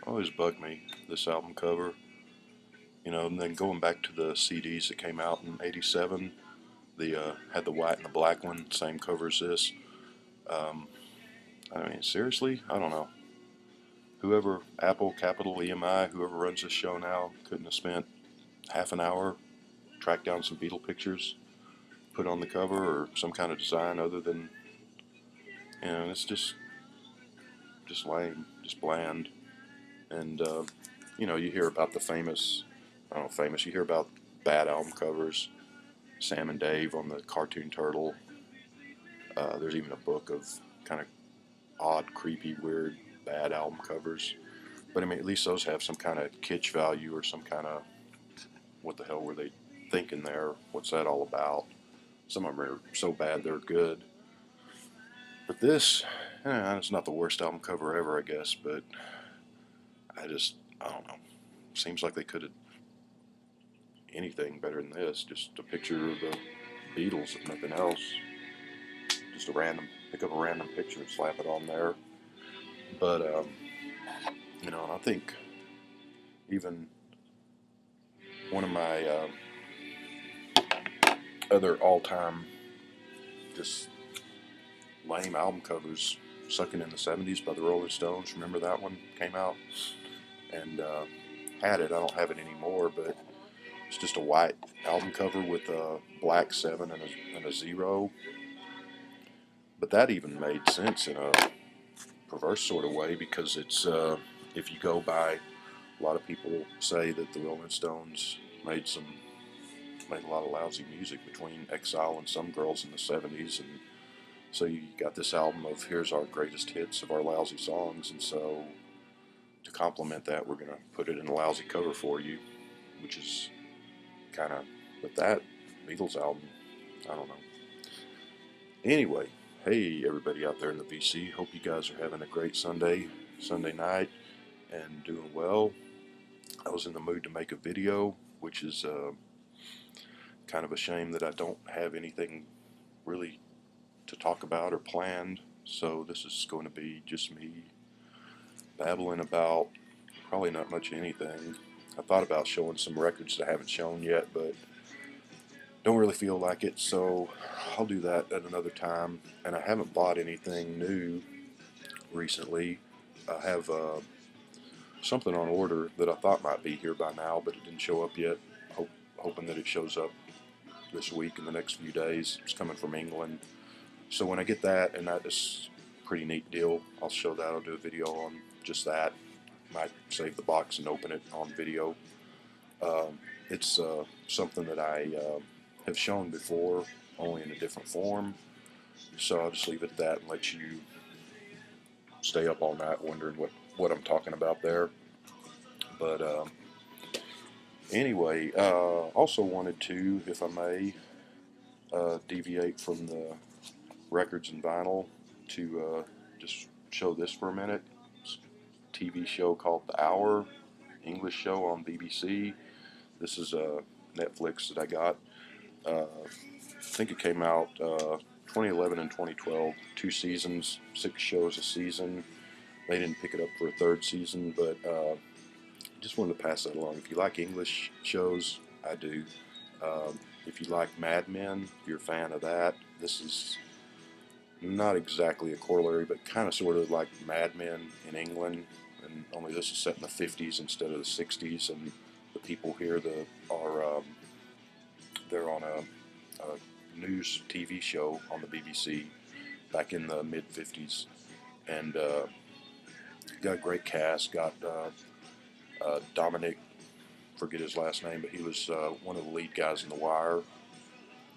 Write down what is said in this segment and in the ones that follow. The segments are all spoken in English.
always bugged me, this album cover. And then going back to the CDs that came out in '87, the had the white and the black one, same cover as this. Um, I mean, seriously, I don't know. Whoever Apple Capital EMI, whoever runs this show now, couldn't have spent half an hour track down some Beatle pictures, put on the cover, or some kind of design other than it's just lame, just bland. And you hear about the famous, I don't know, famous. You hear about bad album covers. Sam and Dave on the cartoon turtle. There's even a book of kind of odd, creepy, weird, bad album covers. But I mean, at least those have some kind of kitsch value or some kind of what the hell were they thinking there? What's that all about? Some of them are so bad they're good. But this, it's not the worst album cover ever, I guess. But I don't know. Seems like they could have anything better than this. Just a picture of the Beatles, if nothing else. Just pick up a random picture and slap it on there. But and I think even one of my other all-time just lame album covers, "Suckin' in the '70s" by the Rolling Stones. Remember that one came out? And had it. I don't have it anymore, but it's just a white album cover with a black 7 and a 0. But that even made sense in a perverse sort of way because it's if you go by, a lot of people say that the Rolling Stones made a lot of lousy music between Exile and Some Girls in the '70s, and so you got this album of here's our greatest hits of our lousy songs, and so to complement that, we're gonna put it in a lousy cover for you, which is kind of with that Beatles album, I don't know. Anyway, hey everybody out there in the VC, hope you guys are having a great Sunday night, and doing well. I was in the mood to make a video, which is kind of a shame that I don't have anything really to talk about or planned. So this is going to be just me babbling about probably not much anything. I thought about showing some records that I haven't shown yet, but don't really feel like it, so I'll do that at another time. And I haven't bought anything new recently. I have something on order that I thought might be here by now, but it didn't show up yet. Hoping that it shows up this week in the next few days. It's coming from England. So when I get that, and that is a pretty neat deal, I'll show that. I'll do a video on just that. Might save the box and open it on video. It's something that I have shown before, only in a different form. So I'll just leave it at that and let you stay up all night wondering what I'm talking about there. But anyway, also wanted to, if I may, deviate from the records and vinyl to just show this for a minute. It's a TV show called The Hour, English show on BBC. This is a Netflix that I got. I think it came out 2011 and 2012, 2 seasons, 6 shows a season. They didn't pick it up for a third season, but just wanted to pass that along. If you like English shows, I do. If you like Mad Men, if you're a fan of that, this is not exactly a corollary, but kind of sort of like Mad Men in England, and only this is set in the 50s instead of the 60s, and the people here are they're on a news TV show on the BBC back in the mid 50s, and got a great cast. Got Dominic, forget his last name, but he was one of the lead guys in The Wire,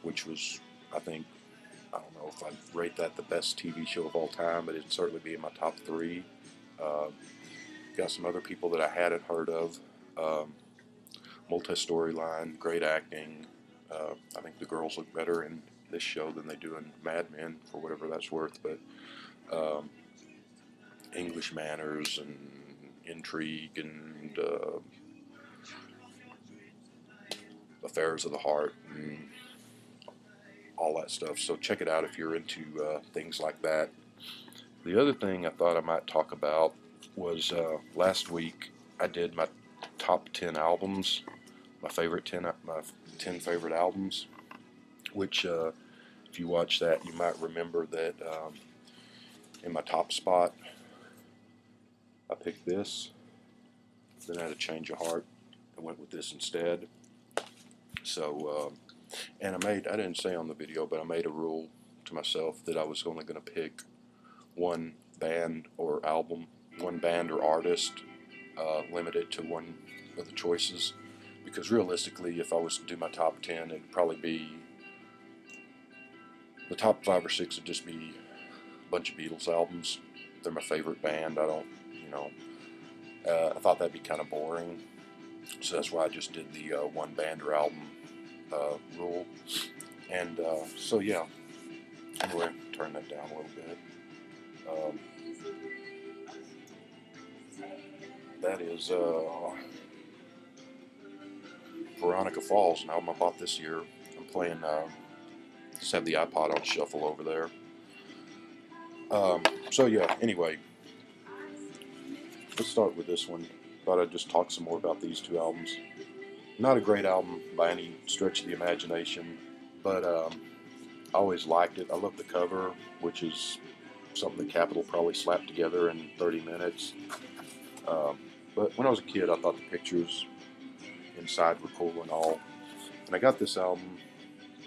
which was, I think, I don't know if I'd rate that the best TV show of all time, but it'd certainly be in my top 3. Uh, got some other people that I hadn't heard of. Multi-storyline, great acting. I think the girls look better in this show than they do in Mad Men, for whatever that's worth. But English manners and intrigue and affairs of the heart and all that stuff. So check it out if you're into things like that. The other thing I thought I might talk about was last week I did my top 10 albums, my 10 favorite albums, which if you watch that, you might remember that in my top spot, I picked this. Then I had a change of heart. I went with this instead. So, and I didn't say on the video, but I made a rule to myself that I was only going to pick one band or album, one band or artist, limited to one of the choices. Because realistically, if I was to do my top 10, it'd probably be the top 5 or 6 would just be a bunch of Beatles albums. They're my favorite band. I don't, you know, I thought that'd be kind of boring. So that's why I just did the one band or album rule. And so, yeah. Anyway, turn that down a little bit. That is Veronica Falls, an album I bought this year. I'm playing, just have the iPod on shuffle over there. So yeah, anyway, let's start with this one. Thought I'd just talk some more about these 2 albums. Not a great album by any stretch of the imagination, but I always liked it. I love the cover, which is something that Capitol probably slapped together in 30 minutes. But when I was a kid, I thought the pictures inside were cool and all. And I got this album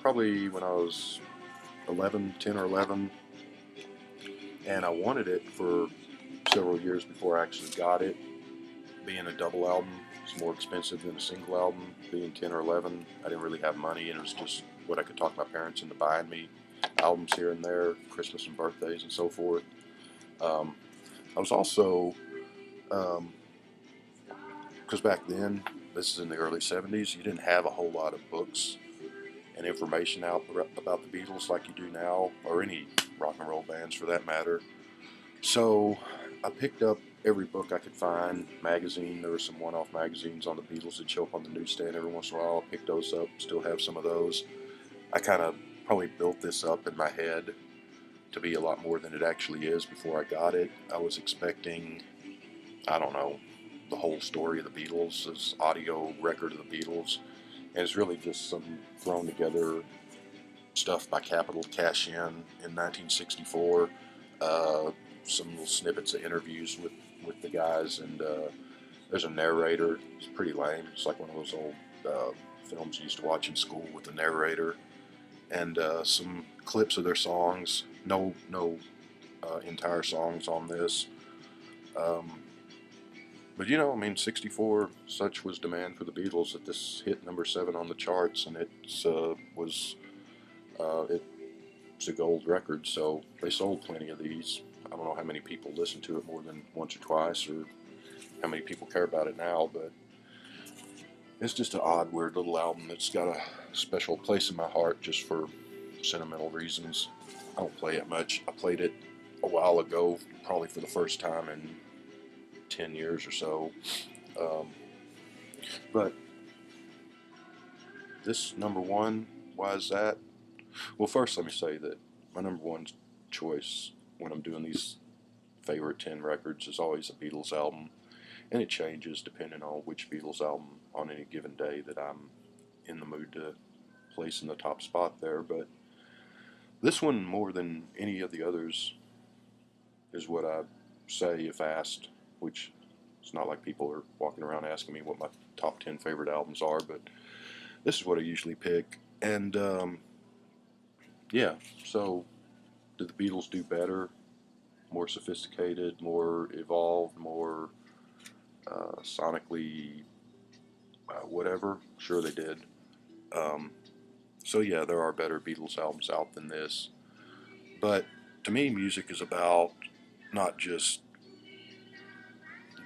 probably when I was 10 or 11, and I wanted it for several years before I actually got it. Being a double album, it's more expensive than a single album. Being 10 or 11, I didn't really have money, and it was just what I could talk my parents into buying me albums here and there, Christmas and birthdays and so forth. I was also, because back then, this is in the early 70s, you didn't have a whole lot of books and information out about the Beatles like you do now, or any rock and roll bands for that matter. So I picked up every book I could find, magazine. There were some one-off magazines on the Beatles that show up on the newsstand every once in a while. I picked those up, still have some of those. I kind of probably built this up in my head to be a lot more than it actually is before I got it. I was expecting, I don't know, the whole story of the Beatles, this audio record of the Beatles, and it's really just some thrown together stuff by Capitol to cash in 1964. Some little snippets of interviews with the guys, and there's a narrator. It's pretty lame. It's like one of those old films you used to watch in school with the narrator, and some clips of their songs. No entire songs on this. But you know, I mean, 64, such was demand for the Beatles that this hit number 7 on the charts, and it's a gold record, so they sold plenty of these. I don't know how many people listen to it more than once or twice, or how many people care about it now, but it's just an odd, weird little album that's got a special place in my heart just for sentimental reasons. I don't play it much. I played it a while ago, probably for the first time in 10 years or so. But this number 1, why is that? Well, first let me say that my number 1 choice when I'm doing these favorite 10 records is always a Beatles album, and it changes depending on which Beatles album on any given day that I'm in the mood to place in the top spot there. But this one, more than any of the others, is what I say if asked, which it's not like people are walking around asking me what my top 10 favorite albums are, but this is what I usually pick. And yeah, so did the Beatles do better, more sophisticated, more evolved, more sonically whatever? Sure they did. So yeah, there are better Beatles albums out than this. But to me, music is about not just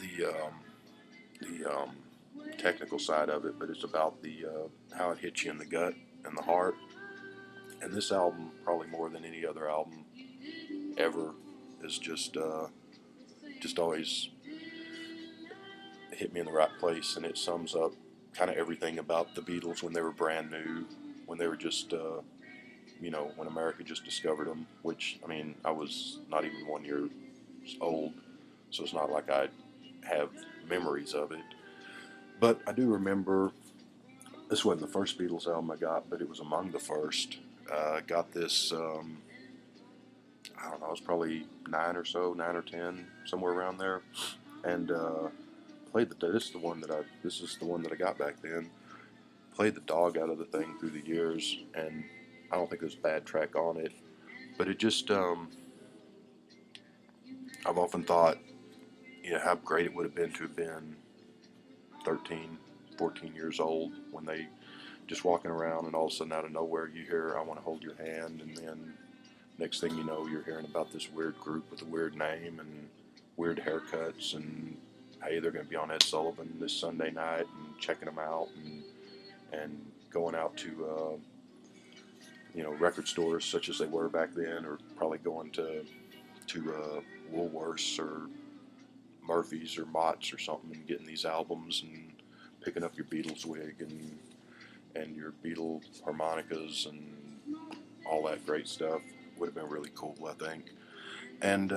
the technical side of it, but it's about the how it hits you in the gut and the heart. And this album, probably more than any other album ever, is just always hit me in the right place, and it sums up kind of everything about the Beatles when they were brand new, when they were just when America just discovered them. Which, I mean, I was not even 1 year old so it's not like I have memories of it. But I do remember this wasn't the first Beatles album I got, but it was among the first. I got this. I don't know. It was probably 9 or 10, somewhere around there, and played the. This is the one that I. This is the one that I got back then. Played the dog out of the thing through the years, and I don't think there's a bad track on it. But it just. I've often thought, how great it would have been to have been 13, 14 years old when they just walking around, and all of a sudden out of nowhere you hear "I Want to Hold Your Hand," and then next thing you know you're hearing about this weird group with a weird name and weird haircuts, and hey, they're going to be on Ed Sullivan this Sunday night, and checking them out, and going out to record stores such as they were back then, or probably going to Woolworths or Murphy's or Mott's or something, and getting these albums and picking up your Beatles wig and your Beatle harmonicas and all that great stuff. Would have been really cool, I think. And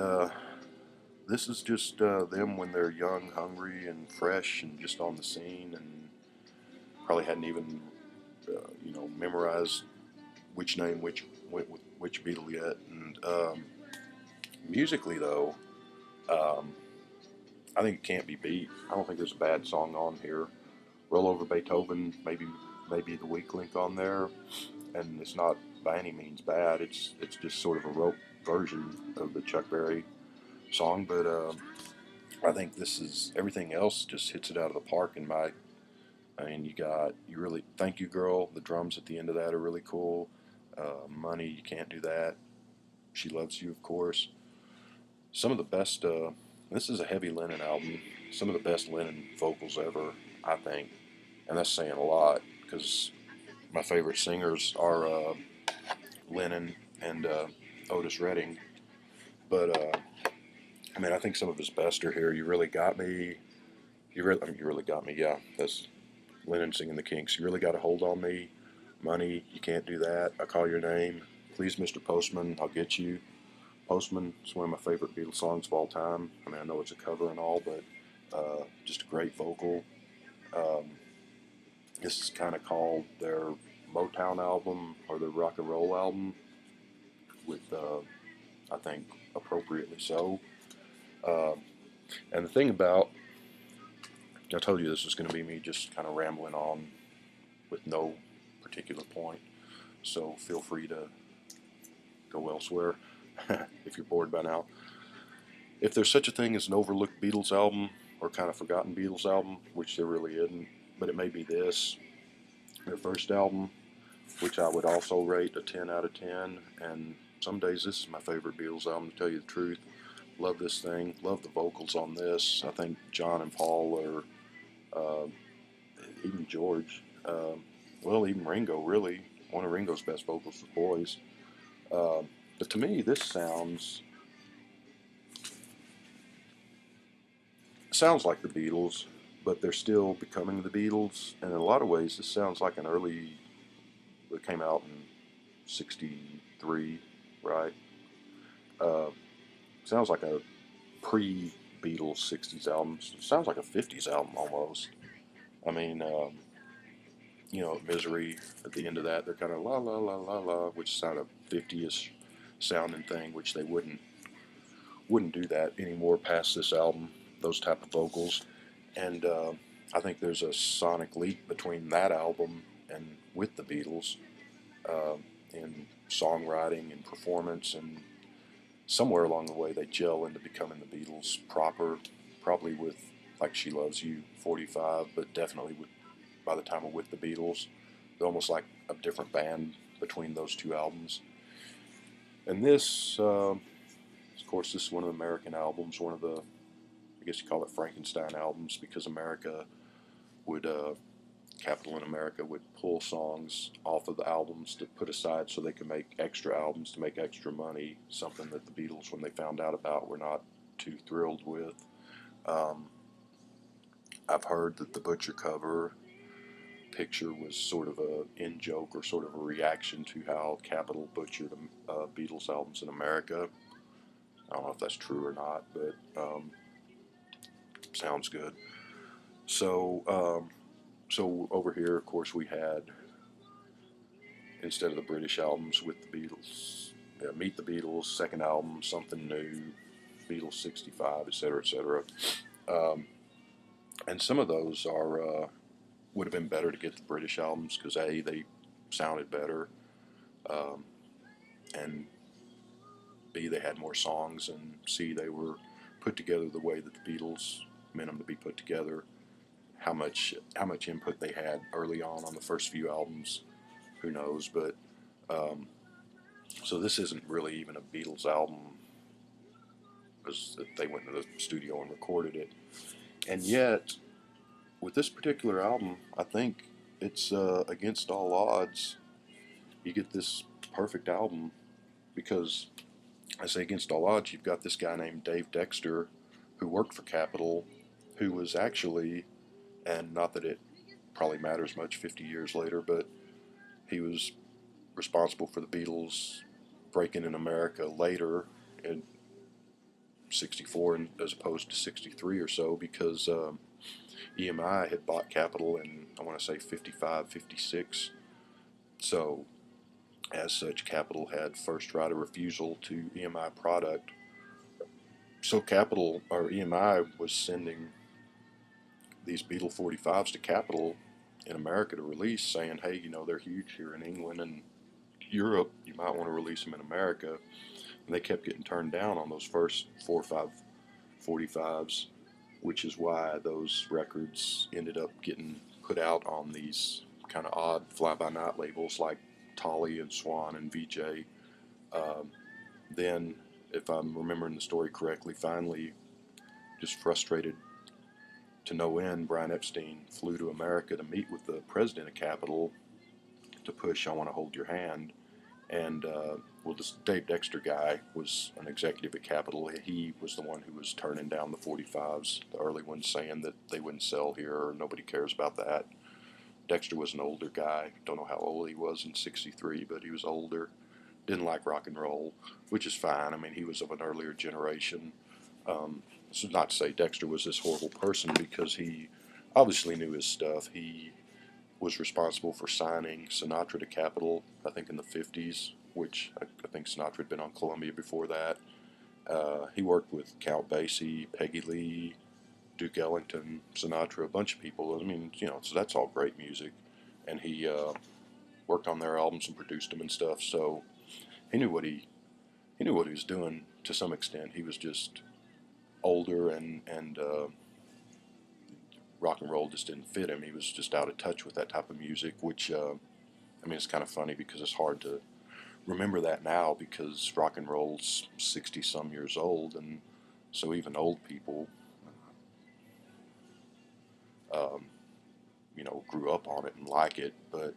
this is just them when they're young, hungry, and fresh, and just on the scene, and probably hadn't even memorized which name which went with which Beatle yet. And musically, though, um, I think it can't be beat. I don't think there's a bad song on here. Roll Over Beethoven, maybe the weak link on there, and it's not by any means bad. It's just sort of a rope version of the Chuck Berry song, but I think this is everything else just hits it out of the park in my. I mean, you really Thank You Girl. The drums at the end of that are really cool. Money, you can't do that. She Loves You, of course. Some of the best. This is a heavy Lennon album. Some of the best Lennon vocals ever, I think, and that's saying a lot because my favorite singers are Lennon and Otis Redding. But I mean, I think some of his best are here. You Really Got Me. You really got me. Yeah, that's Lennon singing the Kinks. You Really Got a Hold on Me. Money, You Can't Do That. I Call Your Name. Please, Mr. Postman, I'll Get You. Postman is one of my favorite Beatles songs of all time. I mean, I know it's a cover and all, but just a great vocal. Um, this is kind of called their Motown album or their rock and roll album, with I think appropriately so. Um, and the thing about, I told you this was going to be me just kind of rambling on with no particular point, so feel free to go elsewhere if you're bored by now. If there's such a thing as an overlooked Beatles album or kind of forgotten Beatles album, which there really isn't, but it may be this, their first album, which I would also rate a 10 out of 10, and some days this is my favorite Beatles album, to tell you the truth. Love this thing, love the vocals on this. I think John and Paul are, even George, well, even Ringo, really, one of Ringo's best vocals was Boys. But to me, this sounds like the Beatles, but they're still becoming the Beatles. And in a lot of ways, this sounds like an early. It came out in '63, right? Uh, sounds like a pre-Beatles '60s album. Sounds like a '50s album almost. I mean, Misery at the end of that, they're kind of la la la la la, which sound a '50ish sounding thing, which they wouldn't do that anymore past this album. Those type of vocals, and I think there's a sonic leap between that album and with the Beatles, uh, in songwriting and performance, and somewhere along the way they gel into becoming the Beatles proper, probably with like She Loves You 45, but definitely by the time we're with the Beatles, they're almost like a different band between those two albums. And this, of course, this is one of the American albums, one of the, I guess you call it Frankenstein albums, because America would, Capital in America would pull songs off of the albums to put aside so they could make extra albums to make extra money, something that the Beatles, when they found out about, were not too thrilled with. Um, I've heard that the Butcher cover picture was sort of a in joke or sort of a reaction to how Capitol butchered Beatles albums in America. I don't know if that's true or not, but sounds good. So over here, of course, we had, instead of the British albums with the Beatles, Meet the Beatles, second album, Something New, Beatles 65, etc., etc. Um, and some of those would have been better to get the British albums because A, they sounded better, um, and B, they had more songs, and C, they were put together the way that the Beatles meant them to be put together. How much input they had early on the first few albums, who knows? But um, so this isn't really even a Beatles album, because they went to the studio and recorded it. And yet, with this particular album, I think it's against all odds. You get this perfect album because, I say against all odds, you've got this guy named Dave Dexter who worked for Capitol, who was actually, and not that it probably matters much 50 years later, but he was responsible for the Beatles breaking in America later in 64 as opposed to 63 or so, because EMI had bought Capitol in, I want to say, 55, 56. So as such, Capitol had first right of refusal to EMI product. So Capitol, or EMI, was sending these Beatle 45s to Capitol in America to release, saying, hey, they're huge here in England and Europe, you might want to release them in America. And they kept getting turned down on those first 4 or 5 45s, which is why those records ended up getting put out on these kind of odd fly-by-night labels like Tolly and Swan and VJ. Um, then, if I'm remembering the story correctly, finally, just frustrated to no end, Brian Epstein flew to America to meet with the president of Capitol to push I Want to Hold Your Hand. And, well, this Dave Dexter guy was an executive at Capitol. He was the one who was turning down the 45s, the early ones, saying that they wouldn't sell here or nobody cares about that. Dexter was an older guy. Don't know how old he was in 63, but he was older. Didn't like rock and roll, which is fine. I mean, he was of an earlier generation. This is not to say Dexter was this horrible person, because he obviously knew his stuff. He was responsible for signing Sinatra to Capitol, I think in the 50s, which I think Sinatra had been on Columbia before that. He worked with Count Basie, Peggy Lee, Duke Ellington, Sinatra, a bunch of people. I mean, so that's all great music. And he worked on their albums and produced them and stuff. So he knew what he was doing to some extent. He was just older, and rock and roll just didn't fit him. He was just out of touch with that type of music, which I mean, it's kind of funny because it's hard to remember that now, because rock and roll's 60 some years old, and so even old people um, grew up on it and like it. But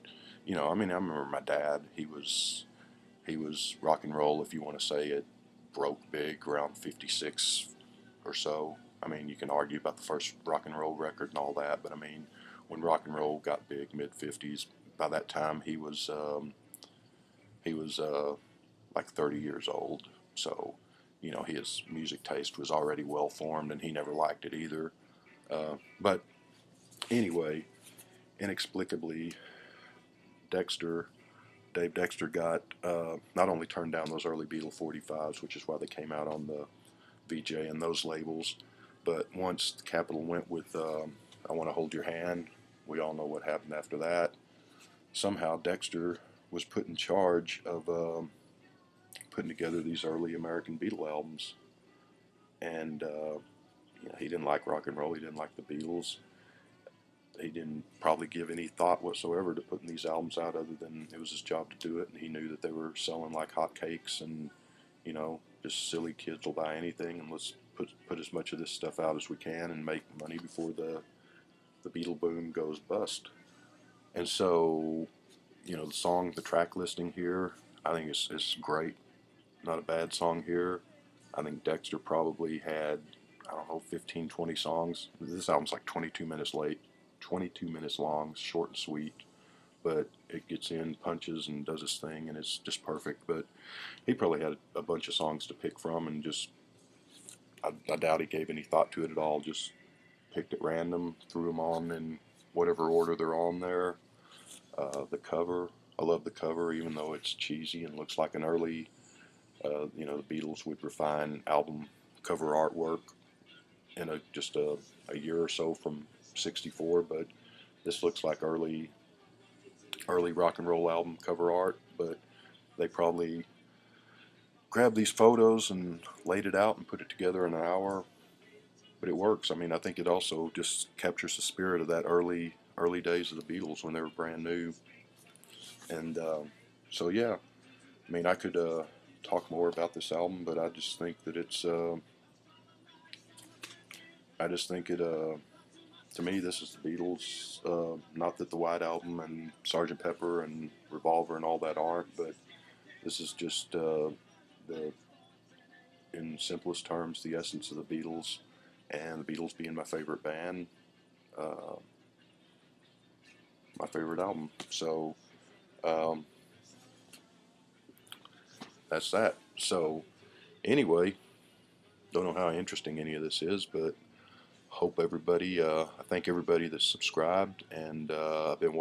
I mean, I remember my dad. He was rock and roll, if you want to say it, broke big around 56 or so. I mean, you can argue about the first rock and roll record and all that, but I mean, when rock and roll got big, mid 50s, by that time he was like 30 years old. So, his music taste was already well formed, and he never liked it either. But anyway, inexplicably, Dexter, Dave Dexter, got not only turned down those early Beatle 45s, which is why they came out on the VJ and those labels, but once Capitol went with I Want to Hold Your Hand, we all know what happened after that. Somehow Dexter was put in charge of putting together these early American Beatle albums, and he didn't like rock and roll. He didn't like the Beatles. He didn't probably give any thought whatsoever to putting these albums out, other than it was his job to do it, and he knew that they were selling like hotcakes, and just silly kids will buy anything, and let's put as much of this stuff out as we can and make money before the Beatle boom goes bust. And so, the track listing here, I think it's great. Not a bad song here. I think Dexter probably had, I don't know, 15, 20 songs. This album's like 22 minutes late, 22 minutes long, short and sweet, but it gets in, punches, and does its thing, and it's just perfect. But he probably had a bunch of songs to pick from, and just, I doubt he gave any thought to it at all, just picked at random, threw them on in whatever order they're on there. The cover, I love the cover, even though it's cheesy and looks like an early, the Beatles would refine album cover artwork in just a year or so from '64, but this looks like early rock and roll album cover art. But they probably grabbed these photos and laid it out and put it together in an hour. But it works. I mean, I think it also just captures the spirit of that early days of the Beatles when they were brand new. And so yeah, I mean, I could talk more about this album, but I just think that I just think it. To me, this is the Beatles. Not that the White Album and Sgt. Pepper and Revolver and all that aren't, but this is just the, in simplest terms, the essence of the Beatles, and the Beatles being my favorite band, uh, my favorite album. So um, that's that. So anyway, don't know how interesting any of this is, but hope everybody. I thank everybody that's subscribed, and I've been